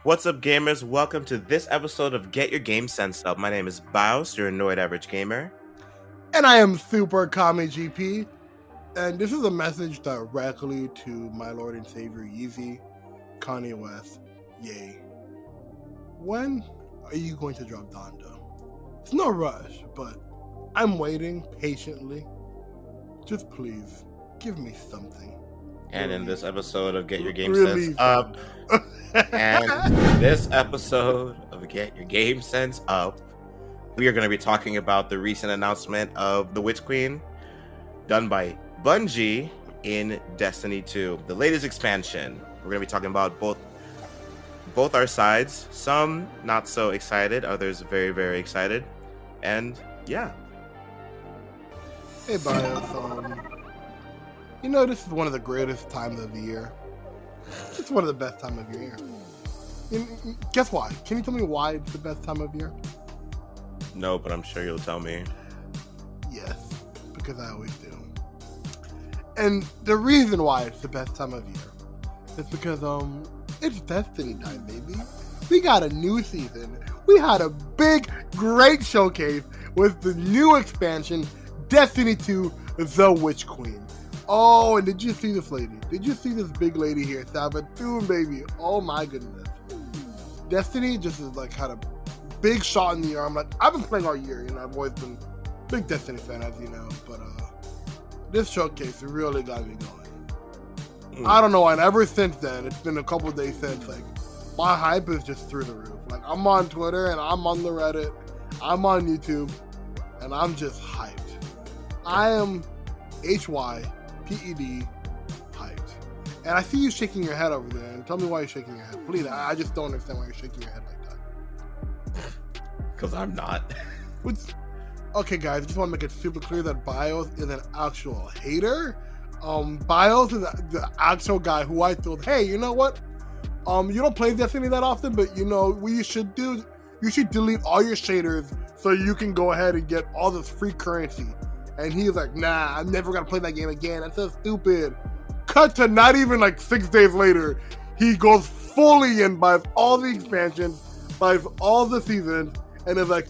What's up, gamers? Welcome to this episode of Get Your GameSense Up. My name is Bios, your annoyed average gamer. And I am SuperKami GP. And this is a message directly to my Lord and Savior Yeezy, Kanye West. Yay. When are you going to drop Donda? It's no rush, but I'm waiting patiently. Just please, give me something. And in this episode of Get Your GameSense Up, and this episode of Get Your GameSense Up, we are going to be talking about the recent announcement of the Witch Queen done by Bungie in Destiny 2, the latest expansion. We're going to be talking about both our sides, some not so excited, others very, very excited, and yeah. Hey, Bios, you know, this is one of the greatest times of the year. It's one of the best times of your year. Guess why? Can you tell me why it's the best time of year? No, but I'm sure you'll tell me. Yes, because I always do. And the reason why it's the best time of year is because it's Destiny time, baby. We got a new season. We had a big, great showcase with the new expansion, Destiny 2, The Witch Queen. Oh, and did you see this lady? Did you see this big lady here? Sabatune, baby. Oh my goodness. Destiny just is like had a big shot in the arm. Like, I've been playing all year, you know, I've always been a big Destiny fan, as you know, but this showcase really got me going. I don't know, and ever since then, it's been a couple days since, like, my hype is just through the roof. Like, I'm on Twitter, and I'm on the Reddit, I'm on YouTube, and I'm just hyped. I am HYPED hyped. And I see you shaking your head over there, and tell me why you're shaking your head. Please, I just don't understand why you're shaking your head like that. Because I'm not. Okay, guys, I just want to make it super clear that Bios is an actual hater. Bios is the actual guy who I told, hey, you know what? You don't play Destiny that often, but you know what you should do? You should delete all your shaders so you can go ahead and get all this free currency. And he's like, nah, I'm never gonna play that game again. That's so stupid. Cut to not even like 6 days later, he goes fully in, buys all the expansions, buys all the seasons, and is like,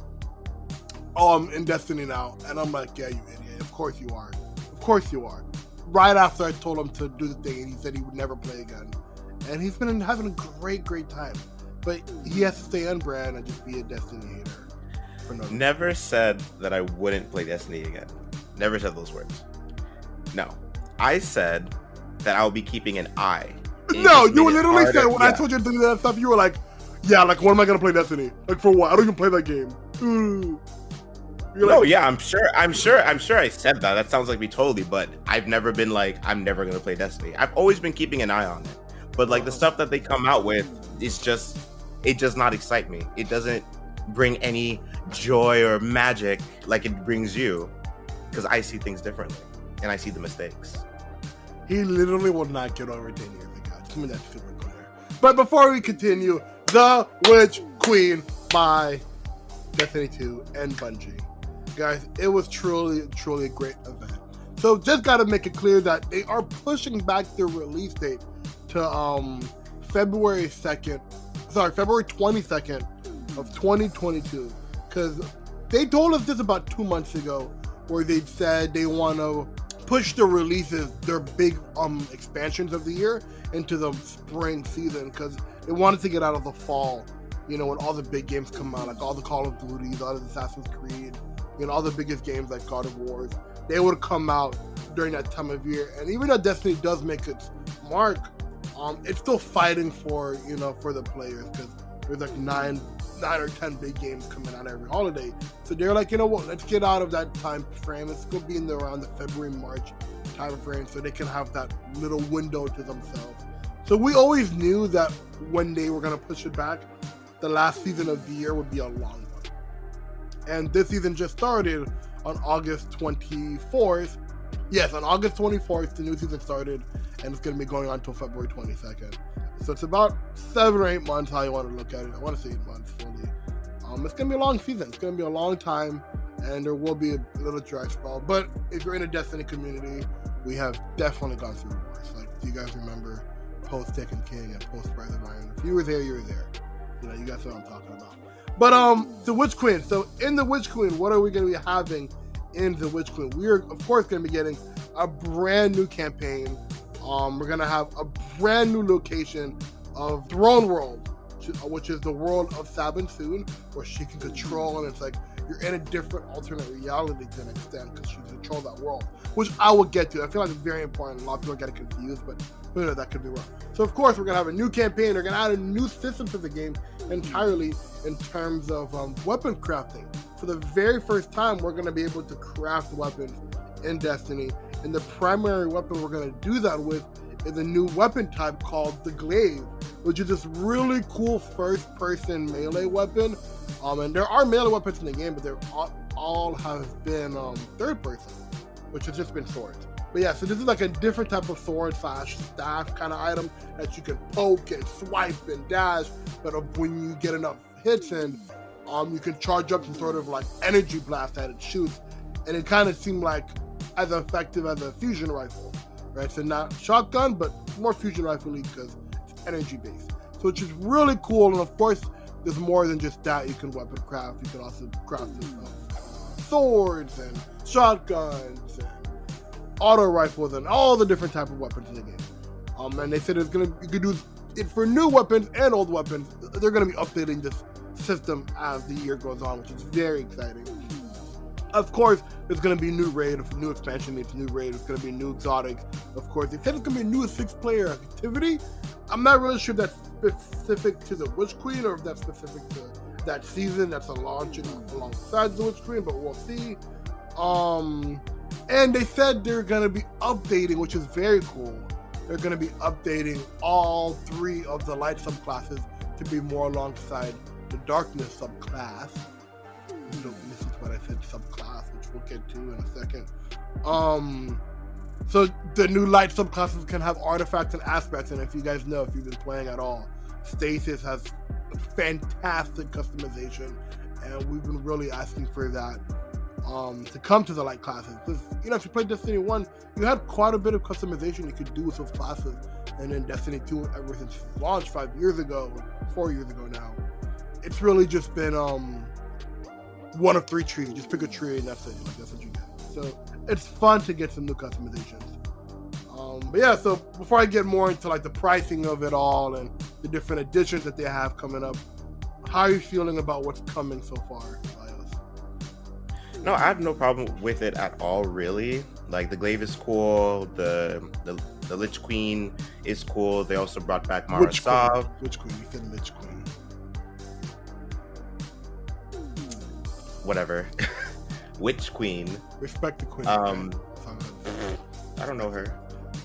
oh, I'm in Destiny now. And I'm like, yeah, you idiot. Of course you are. Of course you are. Right after I told him to do the thing, and he said he would never play again. And he's been having a great, great time. But he has to stay on brand and just be a Destiny hater. For no reason. Never said that I wouldn't play Destiny again. Never said those words. No. I said that I will be keeping an eye. No, you literally said when I told you to do that stuff, you were like, yeah, like, when am I going to play Destiny? Like, for what? I don't even play that game. No, yeah, I'm sure I said that. That sounds like me totally, but I've never been like, I'm never going to play Destiny. I've always been keeping an eye on it. But like the stuff that they come out with, it does not excite me. It doesn't bring any joy or magic like it brings you, because I see things differently and I see the mistakes. He literally will not get over 10 years ago. Just make that super clear. But before we continue, The Witch Queen by Destiny 2 and Bungie. Guys, it was truly a great event. So just got to make it clear that they are pushing back their release date to February 22nd of 2022. Because they told us this about 2 months ago, where they said they want to push the releases, their big expansions of the year, into the spring season, because they wanted to get out of the fall, you know, when all the big games come out, like all the Call of Duties, all the Assassin's Creed, you know, all the biggest games like God of Wars, they would come out during that time of year. And even though Destiny does make its mark, it's still fighting for, you know, for the players, because there's like 9 or 10 big games coming out every holiday. So they're like, you know what, let's get out of that time frame. Let's go be in around the February, March time frame, so they can have that little window to themselves. So we always knew that when they were going to push it back, the last season of the year would be a long one. And this season just started on August 24th. Yes, on August 24th, the new season started, and it's going to be going on until February 22nd. So it's about 7 or 8 months, how you want to look at it. I want to say 8 months fully. It's going to be a long season. It's going to be a long time, and there will be a little dry spell. But if you're in a Destiny community, we have definitely gone through worse. Like, do you guys remember post Taken King and post Rise of Iron? If you were there, you were there. You guys know what I'm talking about. But the Witch Queen. So in the Witch Queen, what are we going to be having in the Witch Queen? We are, of course, going to be getting a brand new campaign. We're going to have a brand new location of Throne World, which is the world of Sabin Soon, where she can control, and it's like you're in a different alternate reality to an extent because she can control that world, which I will get to. I feel like it's very important. A lot of people get confused, but that could be wrong. So of course we're gonna have a new campaign. We're gonna add a new system to the game entirely in terms of weapon crafting. For the very first time, we're gonna be able to craft weapons in Destiny, and the primary weapon we're gonna do that with is a new weapon type called the Glaive, which is this really cool first-person melee weapon. And there are melee weapons in the game, but they all have been third-person, which has just been swords. But yeah, so this is like a different type of sword / staff kind of item that you can poke and swipe and dash, but when you get enough hits in, you can charge up some sort of like energy blast that it shoots, and it kind of seemed like as effective as a fusion rifle, right? So not shotgun, but more fusion rifle-y because it's energy based. So it's just really cool, and of course, there's more than just that. You can weapon craft. You can also craft swords and shotguns and auto rifles and all the different type of weapons in the game. And they said you could do it for new weapons and old weapons. They're gonna be updating this system as the year goes on, which is very exciting. Of course, there's gonna be new raid, new expansion means new raid. It's gonna be new exotics. Of course, they said it's gonna be a new 6-player activity. I'm not really sure if that's specific to the Witch Queen or if that's specific to that season that's launching alongside the Witch Queen, but we'll see. And they said they're going to be updating, which is very cool. They're going to be updating all 3 of the light subclasses to be more alongside the darkness subclass. This is what I said, subclass, which we'll get to in a second. So the new light subclasses can have artifacts and aspects, and if you guys know, if you've been playing at all, Stasis has fantastic customization, and we've been really asking for that to come to the light classes. Because, if you played Destiny 1, you had quite a bit of customization you could do with those classes, and in Destiny 2, ever since launch 5 years ago, 4 years ago now, it's really just been one of 3 trees. Just pick a tree and that's it. That's what you get. So it's fun to get some new customizations. But yeah, so before I get more into like the pricing of it all and the different additions that they have coming up, how are you feeling about what's coming so far? No, I have no problem with it at all, really. Like, the Glaive is cool, the Lich Queen is cool. They also brought back Mara Sav. Lich Queen, you said Lich Queen. Whatever. Witch Queen. Respect the Queen. I don't know her.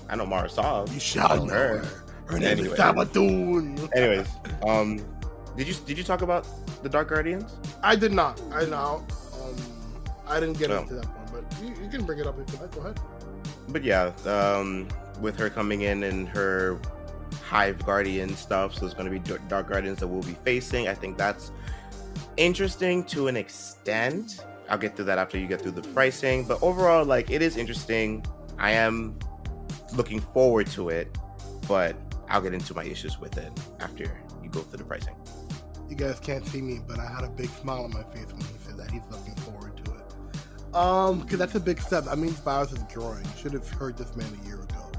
I know Mara Sav. You shall know her. Her name is Sabadoon. Anyways, did you talk about the Dark Guardians? I did not. I didn't get into that one, but you can bring it up if you like. Go ahead. But yeah, with her coming in her Hive Guardian stuff, so there's going to be Dark Guardians that we'll be facing. I think that's interesting to an extent. I'll get to that after you get through the pricing, but overall, like, it is interesting. I am looking forward to it, but I'll get into my issues with it after you go through the pricing. You guys can't see me, but I had a big smile on my face when he said that he's looking forward to it. Because that's a big step. That means BIOS is growing. You should have heard this man a year ago.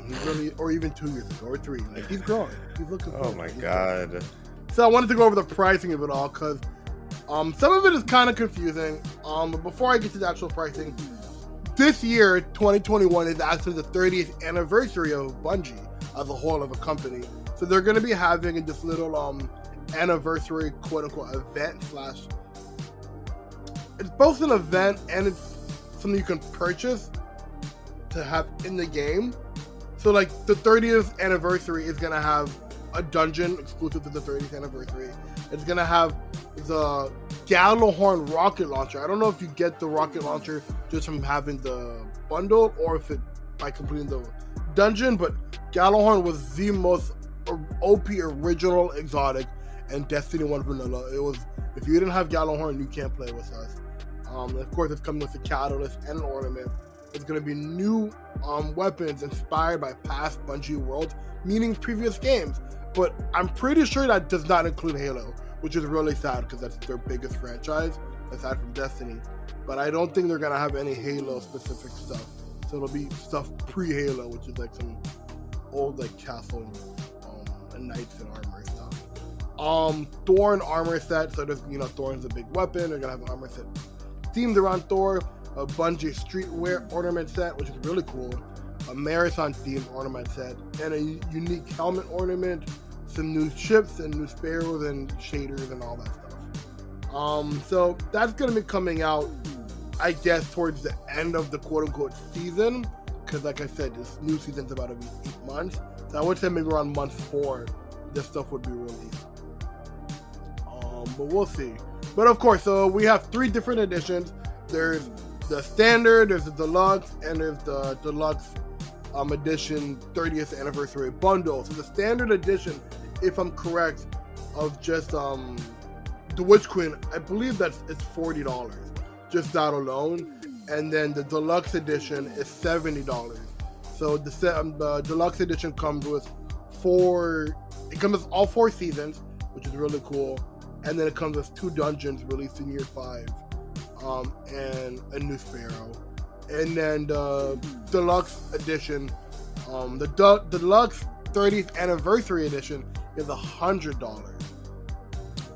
He's really, or even 2 years ago, or 3. Like, he's growing. He's looking forward. Oh my god. So I wanted to go over the pricing of it all, because some of it is kind of confusing. But before I get to the actual pricing, this year, 2021, is actually the 30th anniversary of Bungie as a whole of a company. So they're going to be having this little anniversary quote-unquote event slash... It's both an event and it's something you can purchase to have in the game. So like the 30th anniversary is going to have a dungeon exclusive to the 30th anniversary. It's going to have the Gallowhorn rocket launcher. I don't know if you get the rocket launcher just from having the bundle or if it by completing the dungeon, but Gallowhorn was the most OP original exotic and Destiny 1 vanilla. It was, if you didn't have Gallowhorn, you can't play with us. Of course, it's coming with a catalyst and an ornament. It's going to be new weapons inspired by past Bungie worlds, meaning previous games. but I'm pretty sure that does not include Halo, which is really sad because that's their biggest franchise aside from Destiny. But I don't think they're gonna have any Halo specific stuff. So it'll be stuff pre-Halo, which is like some old like castle and knights and armor stuff. Thorn armor set. So there's Thorn's a big weapon. They're gonna have an armor set themed around Thor. A Bungie streetwear ornament set, which is really cool. A marathon themed ornament set and a unique helmet ornament. Some new ships and new sparrows and shaders and all that stuff. So that's gonna be coming out, I guess, towards the end of the quote-unquote season, because like I said, this new season's about to be 8 months. So I would say maybe around month 4, this stuff would be released. But we'll see. But of course, so we have 3 different editions. There's the standard, there's the deluxe, and there's the deluxe edition 30th anniversary bundle. So the standard edition, if I'm correct, of just the Witch Queen, I believe it's $40, just that alone. And then the deluxe edition is $70. So the deluxe edition comes with all 4 seasons, which is really cool. And then it comes with 2 dungeons released in year 5, and a new sparrow. And then the deluxe edition, the deluxe 30th anniversary edition is $100.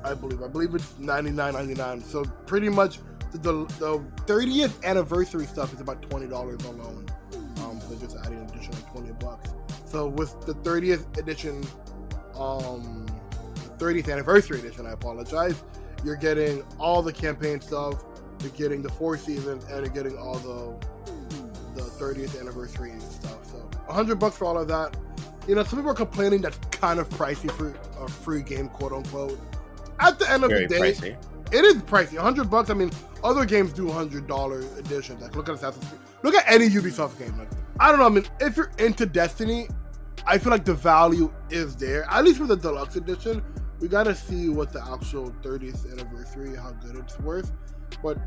I believe it's $99.99. So pretty much the 30th anniversary stuff is about $20 alone. So just adding an additional $20. So with the 30th edition, 30th anniversary edition, I apologize, you're getting all the campaign stuff, you're getting the 4 seasons, and you're getting all the 30th anniversary stuff. So $100 for all of that. Some people are complaining that's kind of pricey for a free game, quote unquote. At the end of the day, pricey. It is pricey. $100. I mean, other games do $100 editions. Like look at Assassin's Creed. Look at any Ubisoft game. Like, I don't know. I mean, if you're into Destiny, I feel like the value is there. At least for the deluxe edition. We gotta see what the actual 30th anniversary, how good it's worth. But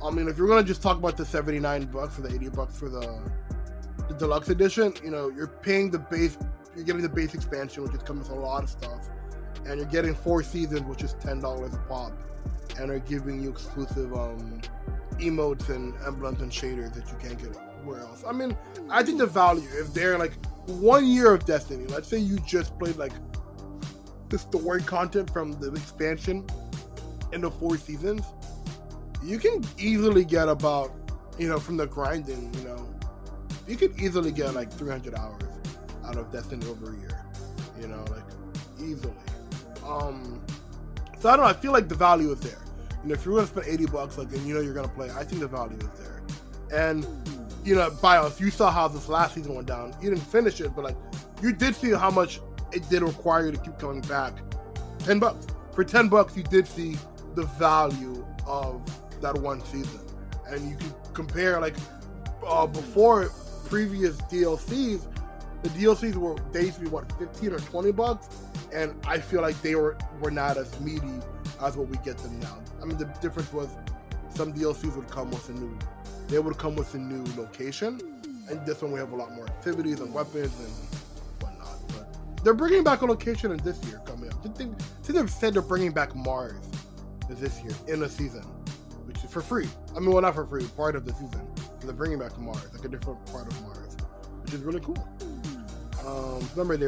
I mean, if you're gonna just talk about the $79 or the $80 for the deluxe edition, you're paying the base. You're getting the base expansion, which is coming with a lot of stuff, and you're getting 4 seasons, which is $10 a pop, and they're giving you exclusive emotes and emblems and shaders that you can't get anywhere else. I mean, I think the value is there. Like 1 year of Destiny. Let's say you just played like the story content from the expansion in the 4 seasons, you can easily get about, from the grinding, you could easily get like 300 hours out of Destiny over a year, like easily. So I don't know, I feel like the value is there. If you're gonna spend $80, like, and you're gonna play, I think the value is there. And BIOS, you saw how this last season went down. You didn't finish it, but like you did see how much it did require you to keep coming back. $10. For $10, you did see the value of that one season. And you can compare, like, before previous DLCs, the DLCs they used to be, $15 or $20? And I feel like they were not as meaty as what we get them now. I mean, the difference was some DLCs would come with a new location. And this one we have a lot more activities and weapons and whatnot. But they're bringing back a location in this year coming up. They've said they're bringing back Mars this year in a season, which is for free. I mean, well, not for free, part of the season. So they're bringing back Mars, like a different part of Mars, which is really cool. Remember they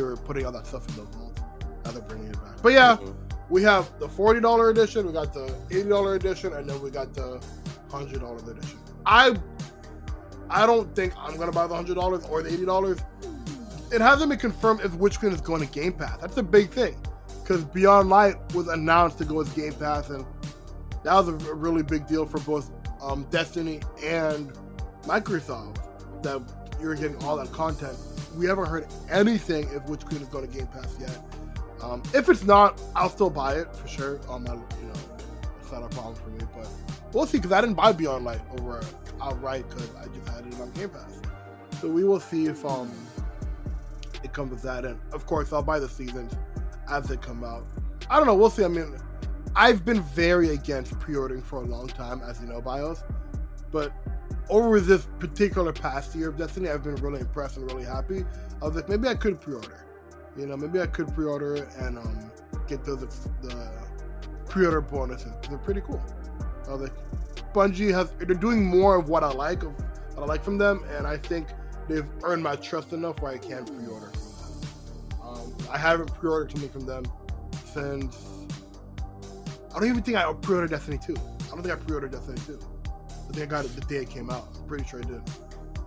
were putting all that stuff in the vault. Now they're bringing it back. But yeah, we have the $40 edition, we got the $80 edition, and then we got the $100 edition. I don't think I'm gonna buy the $100 or the $80. It hasn't been confirmed if Witch Queen is going to Game Pass. That's a big thing, because Beyond Light was announced to go as Game Pass, and that was a really big deal for both Destiny and Microsoft, that you're getting all that content. We haven't heard anything if Witch Queen is going to Game Pass yet. If it's not, I'll still buy it for sure. It's not a problem for me, but we'll see, because I didn't buy Beyond Light outright because I just had it on Game Pass. So we will see if it comes with that, and of course I'll buy the seasons as they come out. I don't know, we'll see. I mean, I've been very against pre-ordering for a long time, as you know, BIOS, but over this particular past year of Destiny, I've been really impressed and really happy. I was like, maybe I could pre-order. You know, maybe I could pre-order it and get the pre-order bonuses. They're pretty cool. Bungie they're doing more of what I like from them, and I think they've earned my trust enough where I can pre-order from them. I haven't pre-ordered something from them since I don't even think I pre-ordered Destiny 2. I don't think I pre-ordered Destiny 2. I think I got it the day it came out. I'm pretty sure I did.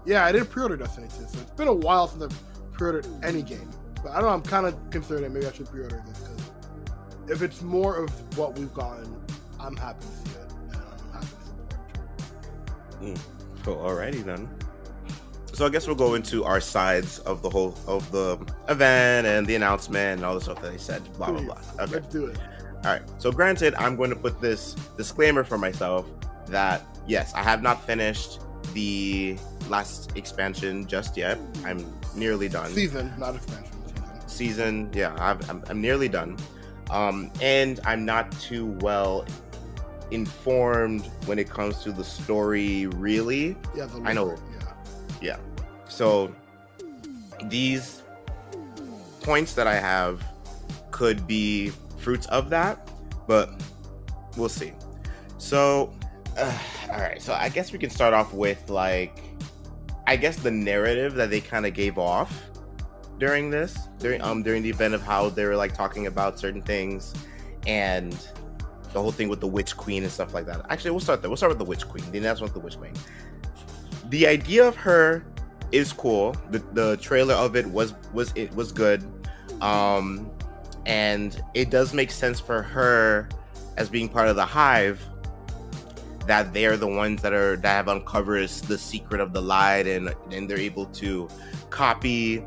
Yeah, I did pre-order Destiny 2, so it's been a while since I've pre-ordered any game. But I don't know, I'm kind of concerned that maybe I should pre-order this, because if it's more of what we've gotten, I'm happy to see it, and I'm happy to support it. Cool. Alrighty then. So I guess we'll go into our sides of the whole of the event and the announcement and all the stuff that they said. Blah blah blah. Okay, let's do it. All right. So granted, I'm going to put this disclaimer for myself that yes, I have not finished the last expansion just yet. I'm nearly done. Season, not expansion. Season. Yeah, I'm nearly done. And I'm not too well informed when it comes to the story, really. Yeah, I know. Yeah. So these points that I have could be fruits of that, but we'll see. So, all right. So I guess we can start off with the narrative that they kind of gave off during the event of how they were like talking about certain things and the whole thing with the Witch Queen and stuff like that. Actually, we'll start there. We'll start with the Witch Queen. The announcement of the Witch Queen. The idea of her is cool. The trailer of it was good. And it does make sense for her as being part of the Hive, that they're the ones that have uncovered the secret of the light, and they're able to copy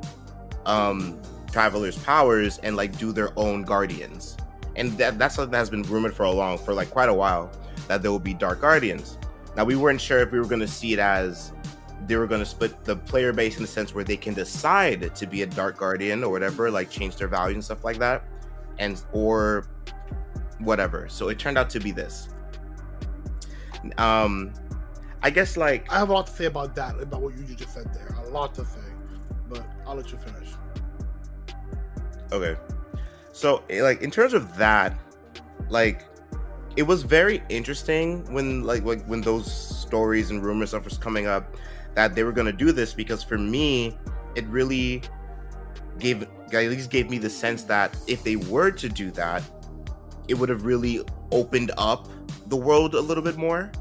Traveler's powers and like do their own guardians. And that's something that has been rumored for quite a while, that there will be Dark Guardians. Now, we weren't sure if we were going to see it as they were going to split the player base in the sense where they can decide to be a Dark Guardian or whatever, like change their values and stuff like that, or whatever. So it turned out to be this. I guess I have a lot to say about what you just said there. A lot to say, but I'll let you finish. Okay. So in terms of that, it was very interesting when when those stories and rumors stuff was coming up that they were going to do this, because for me, it really gave me the sense that if they were to do that, it would have really opened up the world a little bit more.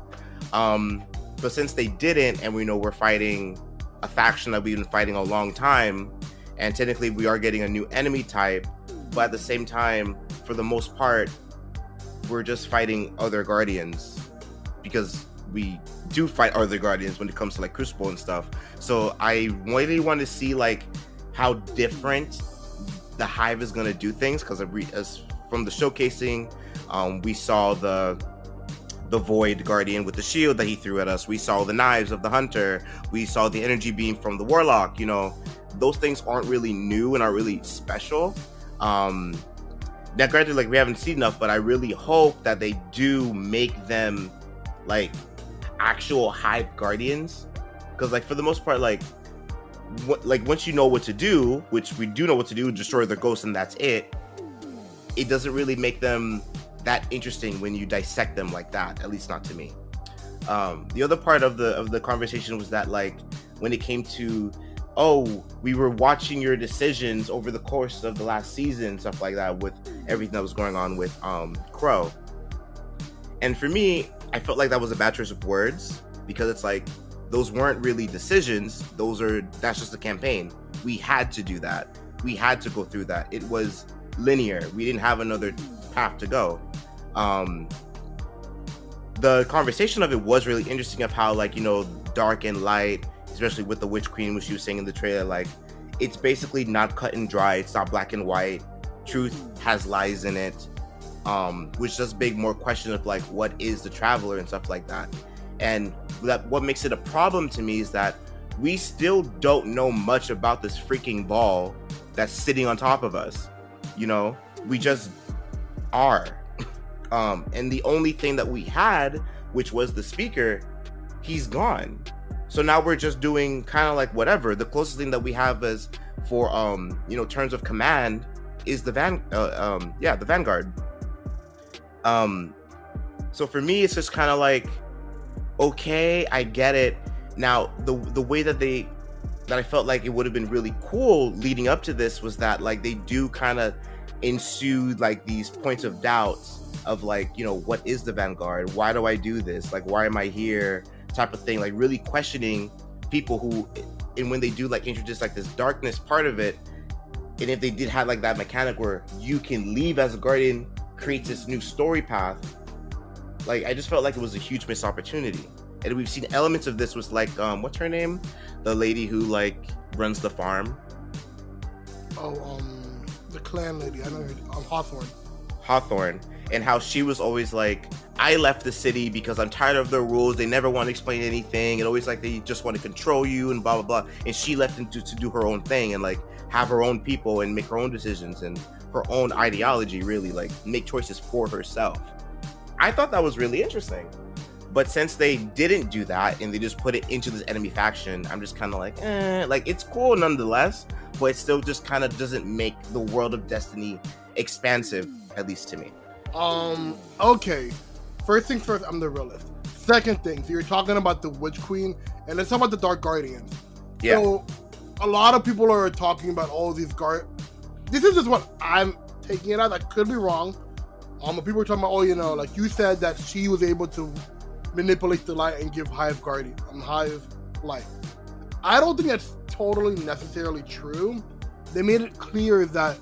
But since they didn't, and we know we're fighting a faction that we've been fighting a long time, and technically we are getting a new enemy type, but at the same time, for the most part, we're just fighting other Guardians, because we do fight other Guardians when it comes to Crucible and stuff. So I really want to see how different the Hive is going to do things, because as from the showcasing, we saw the Void Guardian with the shield that he threw at us. We saw the knives of the Hunter. We saw the energy beam from the Warlock. Those things aren't really new and aren't really special. Now, granted, we haven't seen enough, but I really hope that they do make them actual Hive Guardians, because for the most part, once you know what to do, which we do know what to do, destroy their ghosts and that's it. It doesn't really make them that interesting when you dissect them like that, at least not to me. The other part of the conversation was that when it came to, we were watching your decisions over the course of the last season, stuff like that, with everything that was going on with Crow. And for me, I felt like that was a bad choice of words, because it's those weren't really decisions. That's just a campaign. We had to do that. We had to go through that. It was linear. We didn't have another path to go. The conversation of it was really interesting, of how dark and light, especially with the Witch Queen, which she was saying in the trailer, it's basically not cut and dry. It's not black and white. Truth has lies in it, which does beg more question of what is the Traveler and stuff like that. And what makes it a problem to me is that we still don't know much about this freaking ball that's sitting on top of us. We just are. And the only thing that we had, which was the speaker, he's gone. So now we're just doing kind of whatever. The closest thing that we have is for terms of command is the the Vanguard. So for me, it's just kind of like, okay, I get it. Now, the way that I felt like it would have been really cool leading up to this was that, like, they do kind of ensue like these points of doubts of, like, what is the Vanguard? Why do I do this? Like, why am I here? Type of thing, like really questioning people who, and when they do like introduce like this darkness part of it, and if they did have like that mechanic where you can leave as a guardian, creates this new story path, like I just felt like it was a huge missed opportunity. And we've seen elements of this with like what's her name, the lady who like runs the farm. The clan lady, I know her, Hawthorne, and how she was always like, I left the city because I'm tired of their rules. They never want to explain anything, and always like they just want to control you and blah blah blah. And she left to do her own thing and like have her own people and make her own decisions and her own ideology, really like make choices for herself. I thought that was really interesting. But since they didn't do that and they just put it into this enemy faction, I'm just kind of like, like it's cool nonetheless, but it still just kind of doesn't make the world of Destiny expansive, at least to me. Okay. First things first, I'm the realist. Second thing, so you're talking about the Witch Queen, and let's talk about the Dark Guardians. Yeah. So a lot of people are talking about all these This is just what I'm taking it out. I could be wrong. People are talking about, like you said that she was able to manipulate the light and give Hive light. I don't think that's totally necessarily true. They made it clear that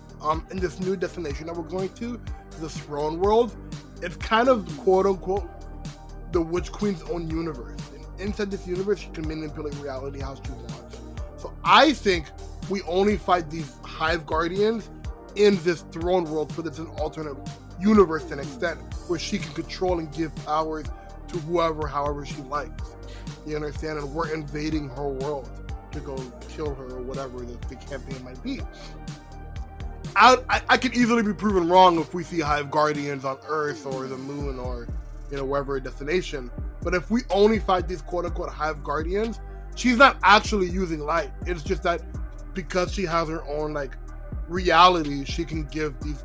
in this new destination that we're going to, the Throne World, it's kind of quote unquote the Witch Queen's own universe. And inside this universe, she can manipulate reality how she wants. So I think we only fight these Hive Guardians in this Throne World, but it's an alternate universe to an extent where she can control and give powers to whoever, however she likes. You understand? And we're invading her world to go kill her or whatever the campaign might be. I could easily be proven wrong if we see Hive Guardians on Earth or the Moon or wherever a destination. But if we only fight these quote-unquote Hive Guardians, she's not actually using light. It's just that because she has her own like reality, she can give these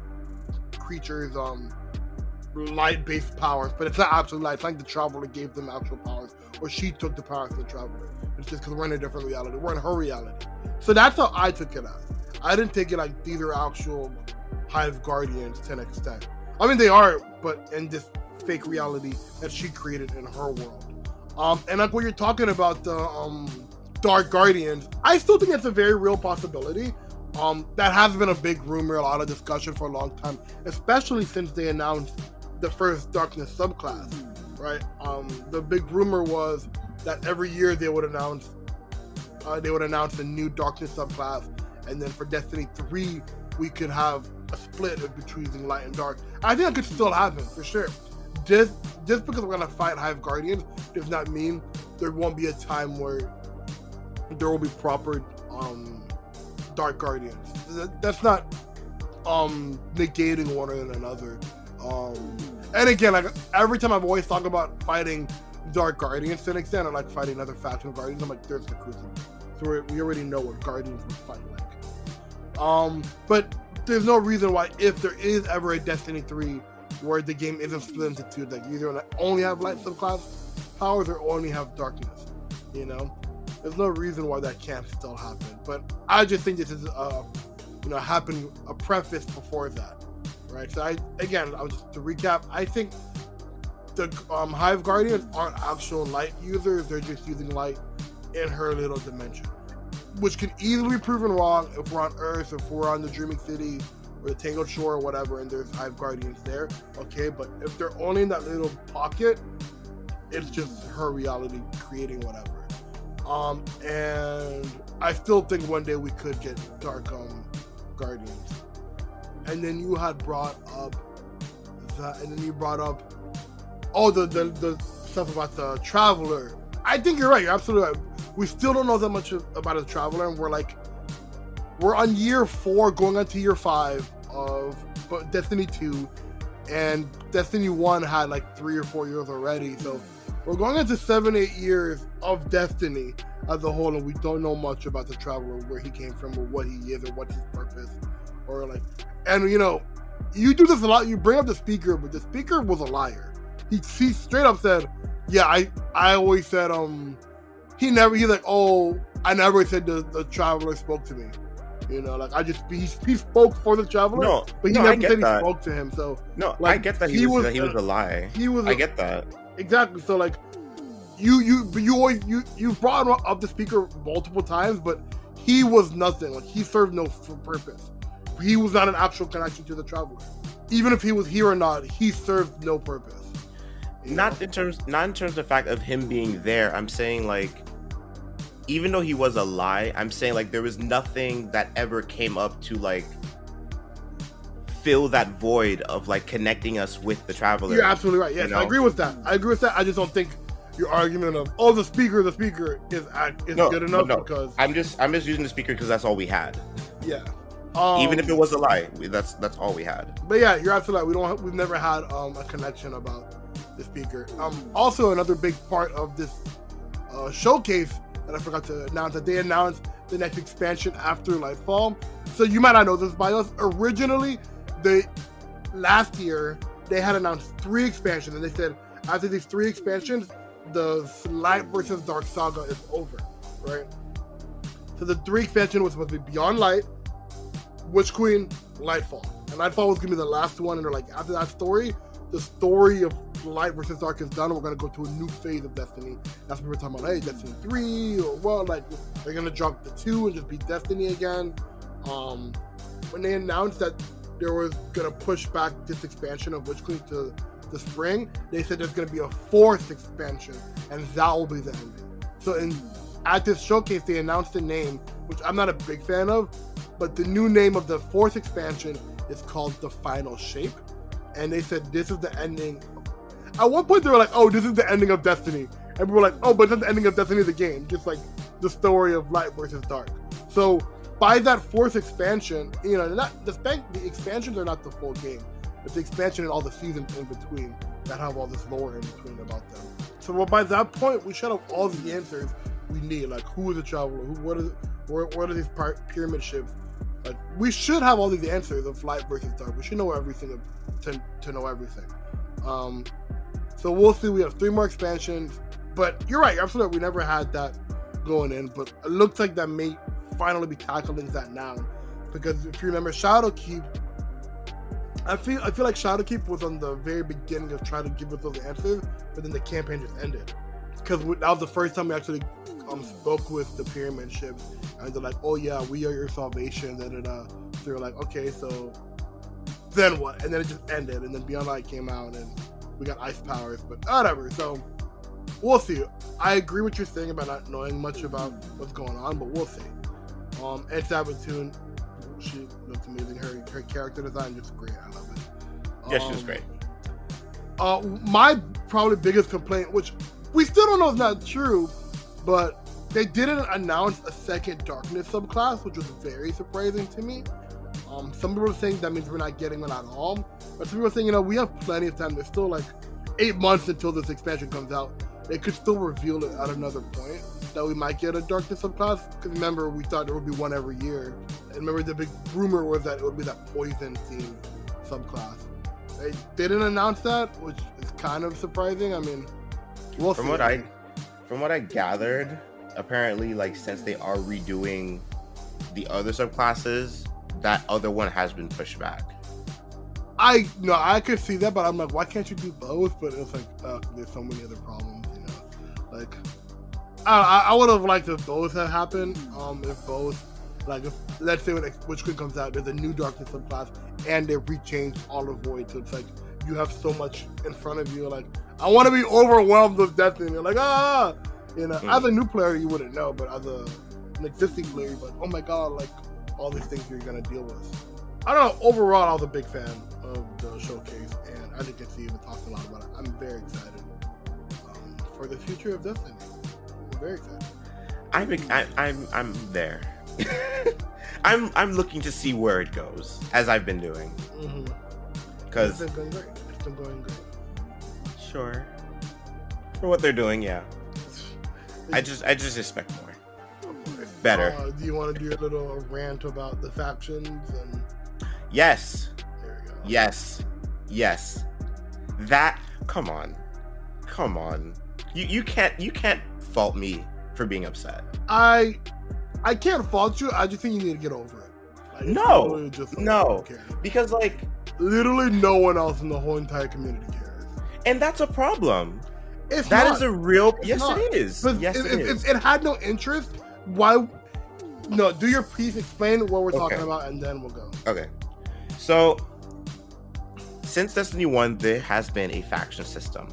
creatures light-based powers. But it's not actually light. It's like the Traveler gave them actual powers, or she took the powers of the Traveler. It's just because we're in a different reality. We're in her reality. So that's how I took it as. I didn't take it like these are actual Hive Guardians to an extent. I mean, they are, but in this fake reality that she created in her world. And like when you're talking about the Dark Guardians, I still think it's a very real possibility. That has been a big rumor, a lot of discussion for a long time, especially since they announced the first Darkness subclass, right? The big rumor was that every year they would announce a new Darkness subclass. And then for Destiny 3, we could have a split between light and dark. I think that could still happen, for sure. Just because we're going to fight Hive Guardians does not mean there won't be a time where there will be proper Dark Guardians. That's not negating one or another. And again, like every time I've always talked about fighting Dark Guardians to an extent, or like fighting other faction Guardians, I'm like, there's the Crucible. So we already know what Guardians would fight like. But there's no reason why, if there is ever a Destiny 3 where the game isn't split into two, like you either only have light subclass powers or only have darkness, there's no reason why that can't still happen. But I just think this is happened a preface before that, right? So to recap, I think the Hive Guardians aren't actual light users. They're just using light in her little dimension, which can easily be proven wrong if we're on Earth, if we're on the Dreaming City or the Tangled Shore or whatever, and there's Hive Guardians there, okay? But if they're only in that little pocket, it's just her reality creating whatever. And I still think one day we could get Dark Guardians. And then you had brought up that, and then you brought up the stuff about the Traveler. I think you're right. You're absolutely right. We still don't know that much about the Traveler, and we're on year 4, going on to year 5 of Destiny 2, and Destiny 1 had like 3 or 4 years already. So we're going into 7-8 years of Destiny as a whole, and we don't know much about the Traveler, where he came from, or what he is, or what's his purpose, or like, and you know, you do this a lot. You bring up the speaker, but the speaker was a liar. He straight up said, "Yeah, I always said he's like, oh, I never said the Traveler spoke to me." You know, like he spoke for the Traveler, but he never said he spoke to him. So I get that he was a lie. I get that exactly. So like, you brought up the speaker multiple times, but he was nothing. Like, he served no purpose. He was not an actual connection to the Traveler. Even if he was here or not, he served no purpose. Not in terms of the fact of him being there. I'm saying, like, even though he was a lie, I'm saying, like, there was nothing that ever came up to, like, fill that void of, like, connecting us with the Traveler. You're absolutely right. Yes, you know? I agree with that. I just don't think your argument of, oh, the speaker is good enough because I'm just using the speaker because that's all we had. Yeah. Even if it was a lie, that's all we had. But yeah, you're absolutely right. We've never had a connection about the speaker. Also, another big part of this showcase that I forgot to announce, that they announced the next expansion after Lightfall. So you might not know this by us. Originally, last year they had announced 3 expansions, and they said after these 3 expansions, the Light versus Dark saga is over, right? So the 3 expansion was supposed to be Beyond Light, Witch Queen, Lightfall. And Lightfall was gonna be the last one, and they're like, after that story, the story of Light versus Dark is done. We're gonna go to a new phase of Destiny. That's what we're talking about. Hey, Destiny 3, or well, like, they're gonna drop the 2 and just be Destiny again. When they announced that they were gonna push back this expansion of Witch Queen to the spring, they said there's gonna be a 4th expansion, and that will be the ending. So at this showcase, they announced the name, which I'm not a big fan of, but the new name of the 4th expansion is called The Final Shape. And they said this is the ending. At one point, they were like, oh, this is the ending of Destiny. And we were like, oh, but that's the ending of Destiny, the game. Just like the story of Light versus Dark. So by that 4th expansion, you know, the expansions are not the full game. It's the expansion and all the seasons in between that have all this lore in between about them. So by that point, we should have all the answers we need. Like, who is the Traveler? What are these pyramid ships? Like, we should have all these answers of Light versus Dark. We should know everything to know everything. So we'll see. We have 3 more expansions, but you're right. You're absolutely right. We never had that going in, but it looks like that may finally be tackling that now. Because if you remember, Shadowkeep, I feel like Shadowkeep was on the very beginning of trying to give us those answers, but then the campaign just ended. Because that was the first time we actually spoke with the pyramid ships, and they're like, oh yeah, we are your salvation, so they're like, okay, so then what? And then it just ended, and then Beyond Light came out, and we got ice powers, but whatever. So we'll see. I agree with what you're saying about not knowing much about what's going on, but we'll see. And Sabatune, she looks amazing. Her character design is great. I love it. Yeah, she was great. My probably biggest complaint, which we still don't know is not true, but they didn't announce a second Darkness subclass, which was very surprising to me. Some people are saying that means we're not getting one at all, but some people are saying, you know, we have plenty of time. There's still like 8 months until this expansion comes out. They could still reveal it at another point that we might get a Darkness subclass. Because remember, we thought there would be one every year. And remember, the big rumor was that it would be that poison themed subclass. They didn't announce that, which is kind of surprising. I mean, we'll see. From what I gathered, apparently, like, since they are redoing the other subclasses, that other one has been pushed back. I could see that, but I'm like, why can't you do both? But it's like, there's so many other problems, you know. Like, I would have liked if both had happened. If both, like, if, let's say when Witch Queen comes out, there's a new Darkness subclass, and they rechanged all of Void, so it's like you have so much in front of you. Like, I want to be overwhelmed with Destiny. You're like, you know, as a new player, you wouldn't know, but as an existing player, you're like, oh my god, like all these things you're gonna deal with. I don't know. Overall, I was a big fan of the showcase, and as you can see, we've been talking a lot about it. I'm very excited for the future of Destiny. I'm very excited. I'm there. I'm looking to see where it goes, as I've been doing. Because it's been going great. Sure. For what they're doing, yeah. I just expect more. Better. Do you want to do a little rant about the factions? And yes. There we go. Yes. That. Come on. You can't fault me for being upset. I can't fault you. I just think you need to get over it. Like, no, just, because like literally no one else in the whole entire community cares, and that's a problem. That is a real. Yes, it is. Yes, it is. It had no interest. Why? No, do your piece. Explain what we're talking about, and then we'll go. Okay. So, since Destiny 1, there has been a faction system.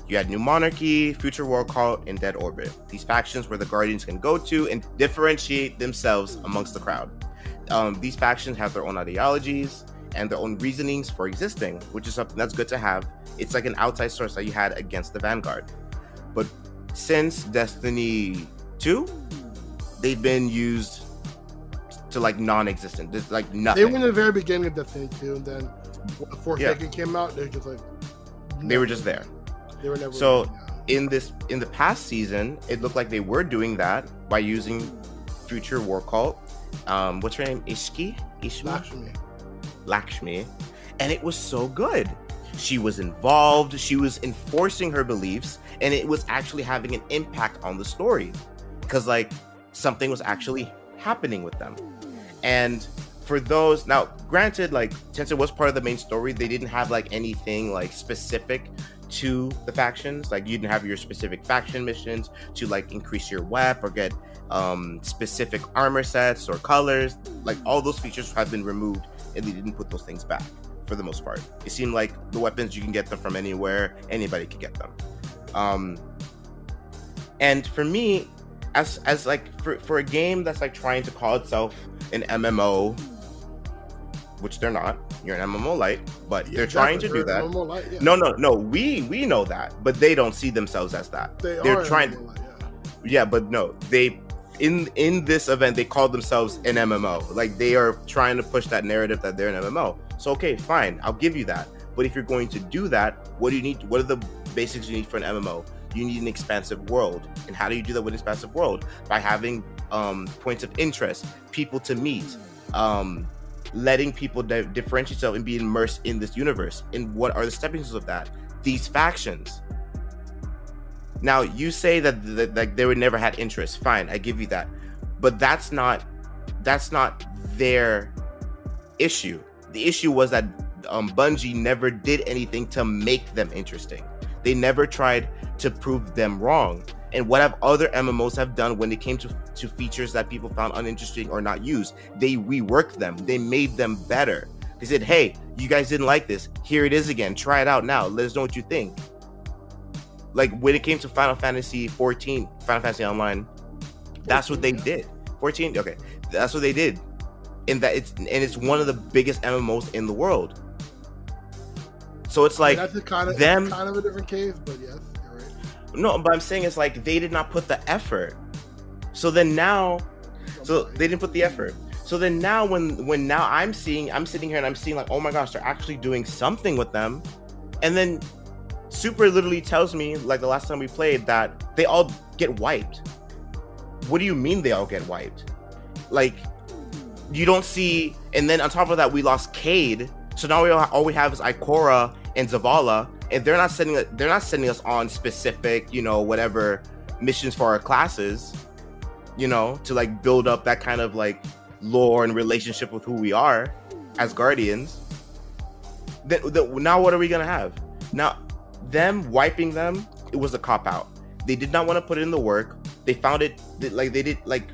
You had New Monarchy, Future War Cult, and Dead Orbit. These factions where the Guardians can go to and differentiate themselves amongst the crowd. These factions have their own ideologies and their own reasonings for existing, which is something that's good to have. It's like an outside source that you had against the Vanguard. But since Destiny 2, they've been used to like non-existent. There's like nothing. They were in the very beginning of Destiny 2, and then when the Forsaken came out, they're just like... They were just there. They were never... So in the past season, it looked like they were doing that by using Future War Cult. What's her name? Ishki? Lakshmi. And it was so good. She was involved, she was enforcing her beliefs, and it was actually having an impact on the story. Because like something was actually happening with them. And for those, now granted, like since it was part of the main story, they didn't have like anything like specific to the factions. Like you didn't have your specific faction missions to like increase your WEP or get specific armor sets or colors. Like all those features have been removed, and they didn't put those things back for the most part. It seemed like the weapons, you can get them from anywhere, anybody can get them. And for me, as like for a game that's like trying to call itself an MMO, which they're not, you're an MMO light, but they're trying to do that. Light, yeah. No, we know that, but they don't see themselves as that. They're trying MMO light, yeah, but no, they in this event they call themselves an MMO. Like they are trying to push that narrative that they're an MMO. So okay, fine, I'll give you that. But if you're going to do that, what do you need? What are the basics you need for an MMO? You need an expansive world. And how do you do that with an expansive world? By having points of interest, people to meet, letting people differentiate themselves and be immersed in this universe. And what are the stepping stones of that? These factions. Now, you say that they would never had interest. Fine, I give you that. But that's not their issue. The issue was that Bungie never did anything to make them interesting. They never tried to prove them wrong. And what have other MMOs have done when it came to features that people found uninteresting or not used? They reworked them. They made them better. They said, hey, you guys didn't like this. Here it is again. Try it out now. Let us know what you think. Like when it came to Final Fantasy 14, Final Fantasy Online, that's what they did. 14, okay. That's what they did. And it's one of the biggest MMOs in the world. So it's like that's kind of a different case, but yes, you're right. No, but I'm saying it's like they did not put the effort. So then now, they didn't put the effort. So then now when now I'm sitting here and I'm seeing like, oh my gosh, they're actually doing something with them. And then Super literally tells me, like the last time we played, that they all get wiped. What do you mean they all get wiped? Like, you don't see, and then on top of that, we lost Cade. So now all we have is Ikora and Zavala, and they're not sending us on specific, whatever missions for our classes, to like build up that kind of like lore and relationship with who we are as Guardians. Now what are we gonna have? Now, them wiping them, it was a cop-out. They did not want to put in the work. They found it, like they did, like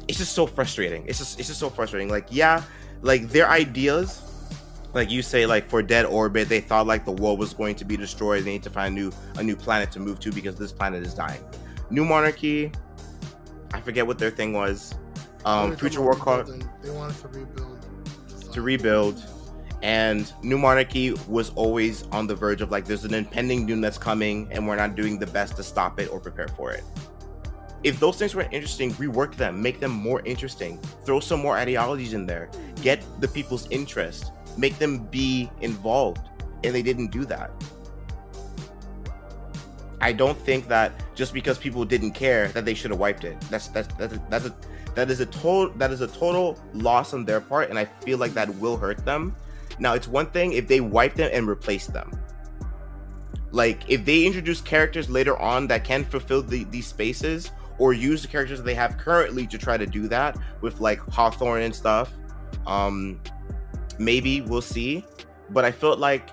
it's just so frustrating. It's just so frustrating. Like, yeah, like their ideas, like you say, like for Dead Orbit, they thought like the world was going to be destroyed. They need to find a new planet to move to because this planet is dying. New Monarchy, I forget what their thing was. Future War Cult, they wanted to rebuild. And New Monarchy was always on the verge of like, there's an impending doom that's coming and we're not doing the best to stop it or prepare for it. If those things were interesting, rework them, make them more interesting, throw some more ideologies in there, get the people's interest, make them be involved. And they didn't do that. I don't think that just because people didn't care that they should have wiped it. That is a total loss on their part, and I feel like that will hurt them. Now, it's one thing if they wipe them and replace them. Like, if they introduce characters later on that can fulfill these spaces, or use the characters that they have currently to try to do that with, like, Hawthorne and stuff, maybe we'll see. But I feel like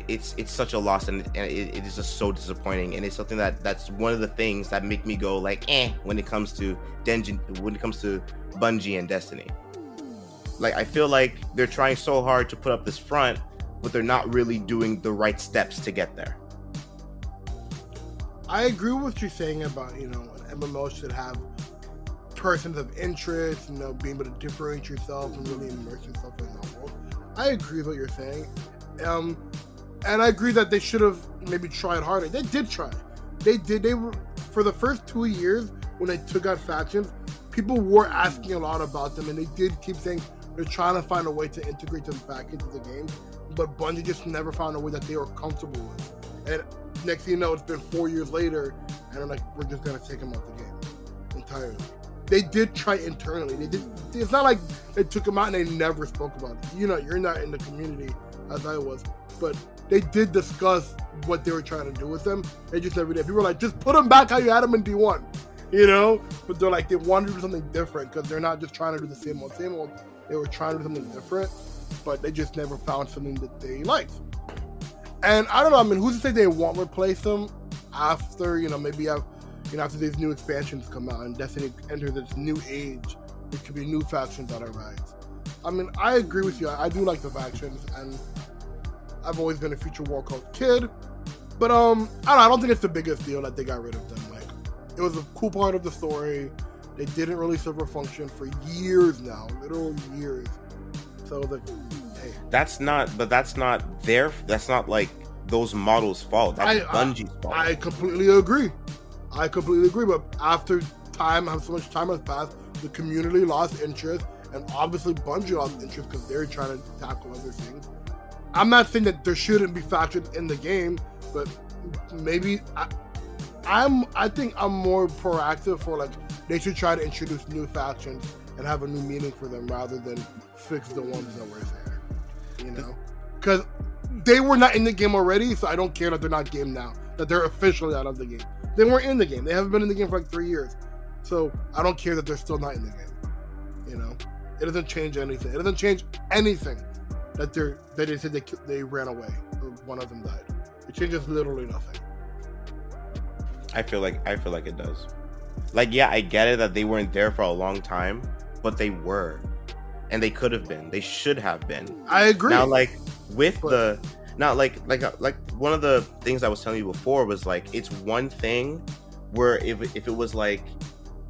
it's such a loss, and it is just so disappointing, and it's something that's one of the things that make me go like when it comes to Bungie and Destiny. Like, I feel like they're trying so hard to put up this front, but they're not really doing the right steps to get there. I agree with what you're saying about, an MMO should have persons of interest, being able to differentiate yourself and really immerse yourself in that world. I agree with what you're saying. And I agree that they should have maybe tried harder. They did try. They were, for the first 2 years when they took out factions, people were asking a lot about them, and they did keep saying they're trying to find a way to integrate them back into the game. But Bungie just never found a way that they were comfortable with. And next thing you know, it's been 4 years later, and they're like, we're just gonna take them out the game entirely. They did try internally. They did. It's not like they took them out and they never spoke about it. You're not in the community as I was, but they did discuss what they were trying to do with them. They just never did. People were like, just put them back how you had them in D1, But they're like, they wanted to do something different because they're not just trying to do the same old. They were trying to do something different, but they just never found something that they liked. And I don't know. I mean, who's to say they won't replace them after, maybe after these new expansions come out and Destiny enters this new age, there could be new factions that arise. I mean, I agree with you. I do like the factions, and I've always been a Future War Cult kid. But I don't think it's the biggest deal that they got rid of them. Like, it was a cool part of the story. They didn't really serve a function for years now, literal years. So hey, that's not like those models' fault. That's Bungie's fault. I completely agree. But after so much time has passed, the community lost interest, and obviously Bungie lost interest because they're trying to tackle other things. I'm not saying that there shouldn't be factions in the game, but maybe I think I'm more proactive for, like, they should try to introduce new factions and have a new meaning for them rather than fix the ones that were there. Because they were not in the game already, so I don't care that they're not game now, that they're officially out of the game. They weren't in the game. They haven't been in the game for like 3 years. So I don't care that they're still not in the game. It doesn't change anything. It doesn't change anything that they said they ran away or one of them died. It changes literally nothing. I feel like it does. Like, yeah, I get it that they weren't there for a long time, but they were, and they could have been. They should have been. I agree. Now, like one of the things I was telling you before was, like, it's one thing where if it was like,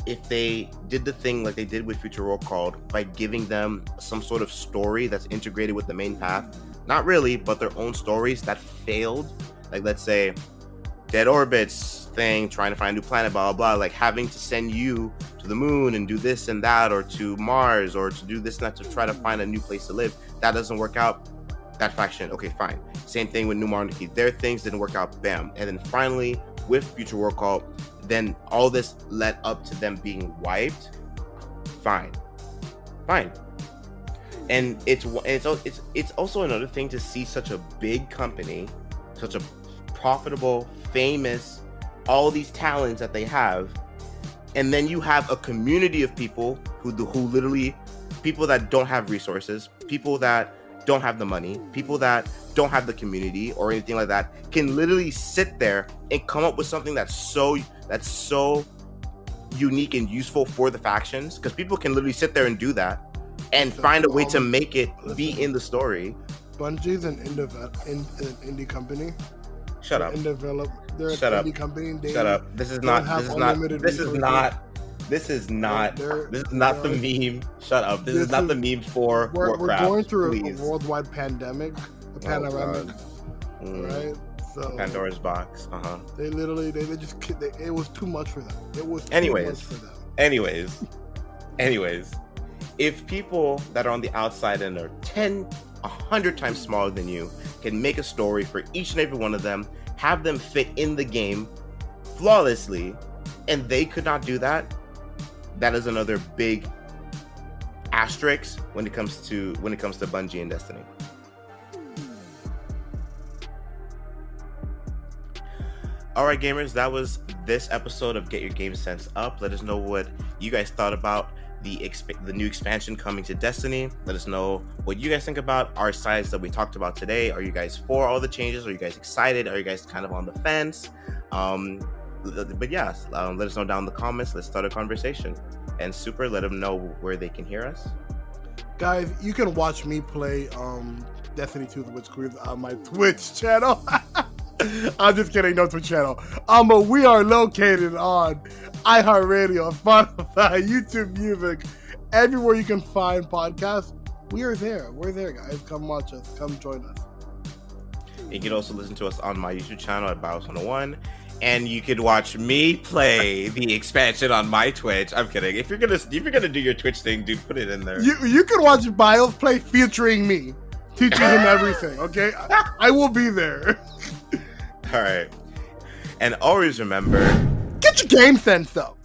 if they did the thing like they did with Future Roll Called by giving them some sort of story that's integrated with the main path, not really, but their own stories that failed, like, let's say Dead Orbits thing, trying to find a new planet, blah, blah, blah, like having to send you to the moon and do this and that, or to Mars, or to do this and that to try to find a new place to live. That doesn't work out. That faction, okay, fine. Same thing with New Monarchy. Their things didn't work out, bam. And then finally, with Future War Call, then all this led up to them being wiped. Fine. And it's also another thing to see such a big company, such a profitable, famous, all these talents that they have, and then you have a community of people who literally, people that don't have resources, people that don't have the money, people that don't have the community or anything like that, can literally sit there and come up with something that's so unique and useful for the factions, because people can literally sit there and do that and find a way to make it be in the story. Bungie's an indie company. Shut up. They're an indie company. Shut up. This is not the meme. Shut up. This is not the meme for Warcraft. We're going through a worldwide pandemic. Right? So Pandora's box. They literally, it was too much for them. It was too much for them. Anyways, if people that are on the outside and are 100 times smaller than you can make a story for each and every one of them, have them fit in the game flawlessly, and they could not do that. That is another big asterisk when it comes to Bungie and Destiny. All right, gamers, that was this episode of Get Your Game Sense Up. Let us know what you guys thought about the new expansion coming to Destiny. Let us know what you guys think about our sides that we talked about today. Are you guys for all the changes? Are you guys excited? Are you guys kind of on the fence? But yeah, let us know down in the comments. Let's start a conversation. And Super, let them know where they can hear us. Guys, you can watch me play Destiny 2 The Witch Queens on my Twitch channel. I'm just kidding, no Twitch channel. But we are located on iHeartRadio, Spotify, YouTube Music, everywhere you can find podcasts. We are there. We're there, guys. Come watch us. Come join us. You can also listen to us on my YouTube channel at Bios101. And you could watch me play the expansion on my Twitch. I'm kidding. If you're gonna do your Twitch thing, dude, put it in there. You can watch Bios play featuring me, teaching him everything. Okay, I will be there. All right, and always remember, get your game sense up.